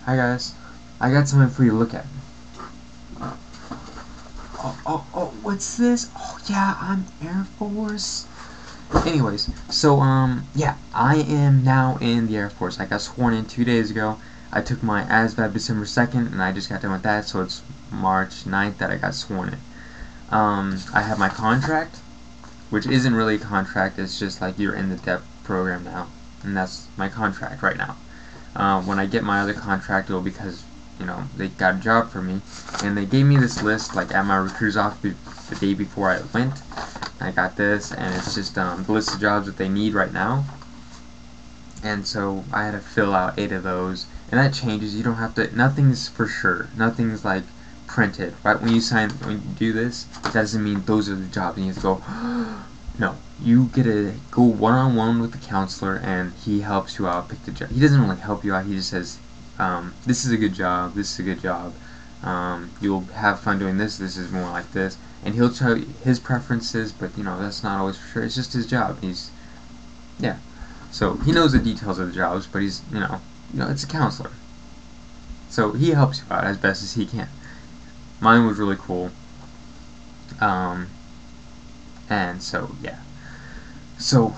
Hi guys, I got something for you to look at. Oh, what's this? Oh yeah, I'm Air Force. Anyways, so yeah, I am now in the Air Force. I got sworn in 2 days ago. I took my ASVAB December 2nd, and I just got done with that, so it's March 9th that I got sworn in. I have my contract, which isn't really a contract, it's just like you're in the DEP program now, and that's my contract right now. When I get my other contract, it'll because they got a job for me, and they gave me this list like at my recruiter's office the day before I went. I got this, and it's just the list of jobs that they need right now, and so I had to fill out 8 of those, and that changes. You don't have to. Nothing's for sure. Nothing's like printed. Right when you do this, that doesn't mean those are the jobs. And you have to go. No, you get to go one-on-one with the counselor, and he helps you out pick the job. He doesn't really help you out. He just says, this is a good job. This is a good job. You'll have fun doing this. This is more like this, and he'll tell you his preferences. But that's not always for sure. It's just his job. Yeah. So he knows the details of the jobs, but he's it's a counselor. So he helps you out as best as he can. Mine was really cool. And so yeah. So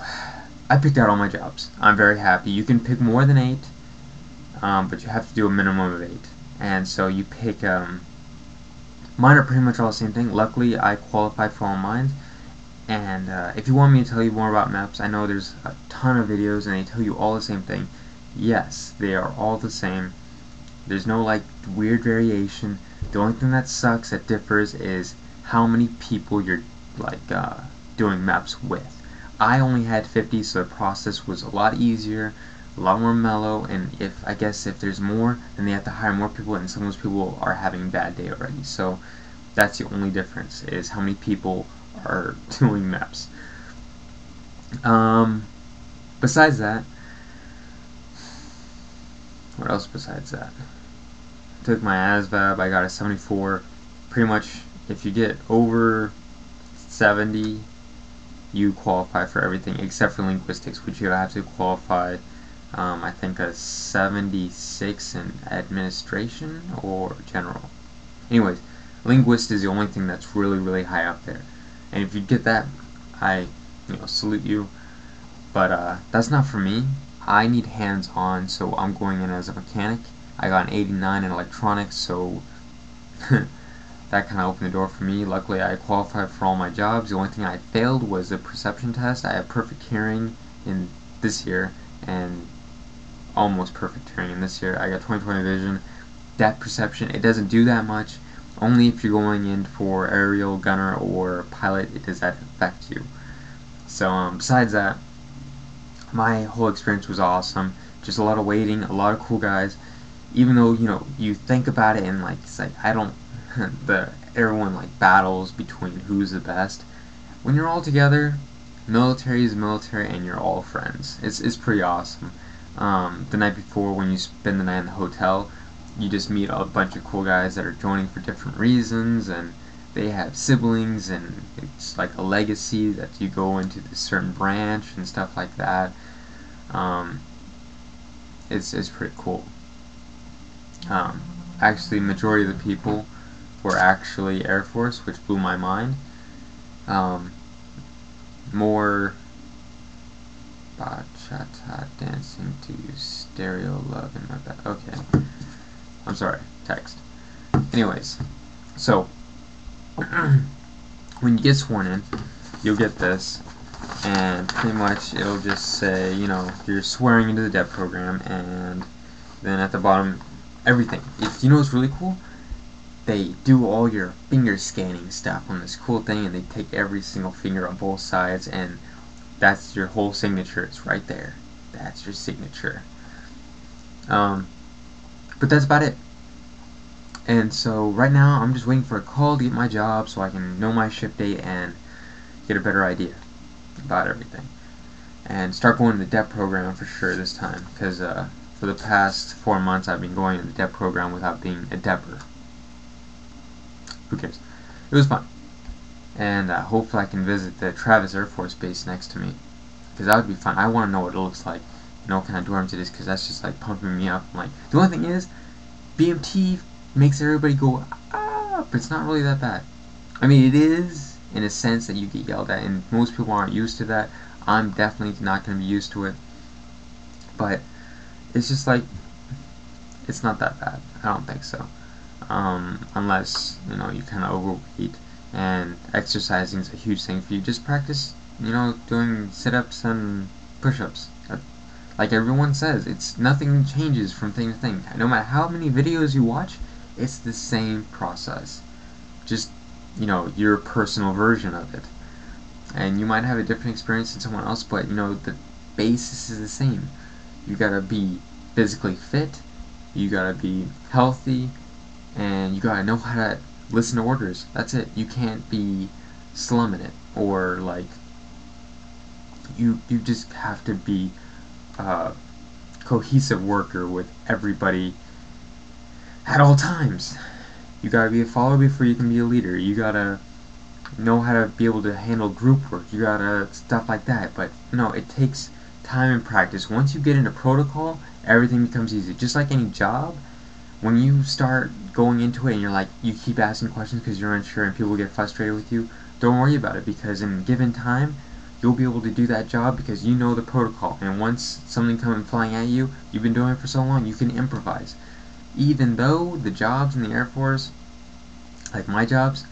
I picked out all my jobs. I'm very happy. You can pick more than 8, but you have to do a minimum of 8. And so you pick. Mine are pretty much all the same thing. Luckily, I qualified for all mine. And if you want me to tell you more about MEPs, I know there's a ton of videos and they tell you all the same thing. Yes, they are all the same. There's no like weird variation. The only thing that sucks, that differs, is how many people you're like doing MEPs with. I only had 50, so the process was a lot easier, a lot more mellow, and I guess if there's more, then they have to hire more people, and some of those people are having a bad day already. So that's the only difference, is how many people are doing MEPs. Besides that, what else besides that? I took my ASVAB, I got a 74. Pretty much, if you get over 70, you qualify for everything except for linguistics, which you have to qualify, I think a 76 in administration or general. Anyways, linguist is the only thing that's really, really high up there. And if you get that, I salute you. But that's not for me. I need hands-on, so I'm going in as a mechanic. I got an 89 in electronics, so that kind of opened the door for me. Luckily, I qualified for all my jobs. The only thing I failed was the perception test. I have perfect hearing in this year, and almost perfect hearing in this year. I got 20/20 vision. Depth perception, it doesn't do that much. Only if you're going in for aerial, gunner, or pilot does that affect you. So besides that, my whole experience was awesome. Just a lot of waiting, a lot of cool guys. Even though you think about it and like it's like I don't everyone like battles between who's the best. When you're all together, military is military, and you're all friends. It's pretty awesome. The night before, when you spend the night in the hotel, you just meet a bunch of cool guys that are joining for different reasons, and they have siblings, and it's like a legacy that you go into this certain branch and stuff like that. It's pretty cool. Actually, majority of the people were actually Air Force, which blew my mind. More bachata dancing to stereo love in my bed. Okay. I'm sorry, text. Anyways, so when you get sworn in, you'll get this, and pretty much it'll just say, you're swearing into the DEP program, and then at the bottom, everything. If you know what's really cool, they do all your finger scanning stuff on this cool thing, and they take every single finger on both sides, and that's your whole signature. It's right there. That's your signature. But that's about it. And so right now I'm just waiting for a call to get my job so I can know my shift date and get a better idea about everything. And start going to the DEP program for sure this time, because for the past 4 months I've been going to the DEP program without being a DEPer. Who cares? It was fun. And hopefully I can visit the Travis Air Force Base next to me, because that would be fun. I want to know what it looks like, what kind of dorms it is, because that's just like pumping me up. I'm like, the only thing is, BMT makes everybody go, ah, but it's not really that bad. I mean, it is in a sense that you get yelled at, and most people aren't used to that. I'm definitely not going to be used to it, but it's just like, it's not that bad. I don't think so. Unless, you know, you kind of overweight, and exercising is a huge thing for you. Just practice, you know, doing sit-ups and push-ups. Like everyone says, it's nothing changes from thing to thing. No matter how many videos you watch, it's the same process. Just, you know, your personal version of it. And you might have a different experience than someone else, but, you know, the basis is the same. You gotta be physically fit, you gotta be healthy, and you gotta know how to listen to orders. That's it. You can't be slumming it, or like, you just have to be a cohesive worker with everybody at all times. You gotta be a follower before you can be a leader. You gotta know how to be able to handle group work. You gotta stuff like that. But no, it takes time and practice. Once you get into protocol, everything becomes easy. Just like any job, when you start going into it and you're like, you keep asking questions because you're unsure and people get frustrated with you, don't worry about it, because in given time, you'll be able to do that job because you know the protocol. And once something comes flying at you, you've been doing it for so long, you can improvise. Even though the jobs in the Air Force, like my jobs,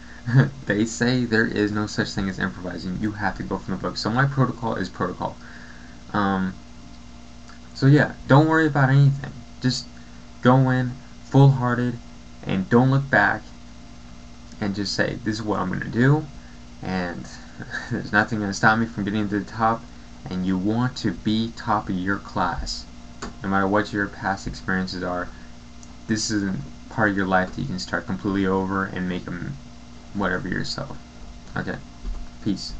they say there is no such thing as improvising. You have to go from the book. So my protocol is protocol. So yeah, don't worry about anything. Just go in full-hearted and don't look back, and just say, this is what I'm going to do, and there's nothing going to stop me from getting to the top. And you want to be top of your class. No matter what your past experiences are, this is a part of your life that you can start completely over and make them whatever yourself. Okay, peace.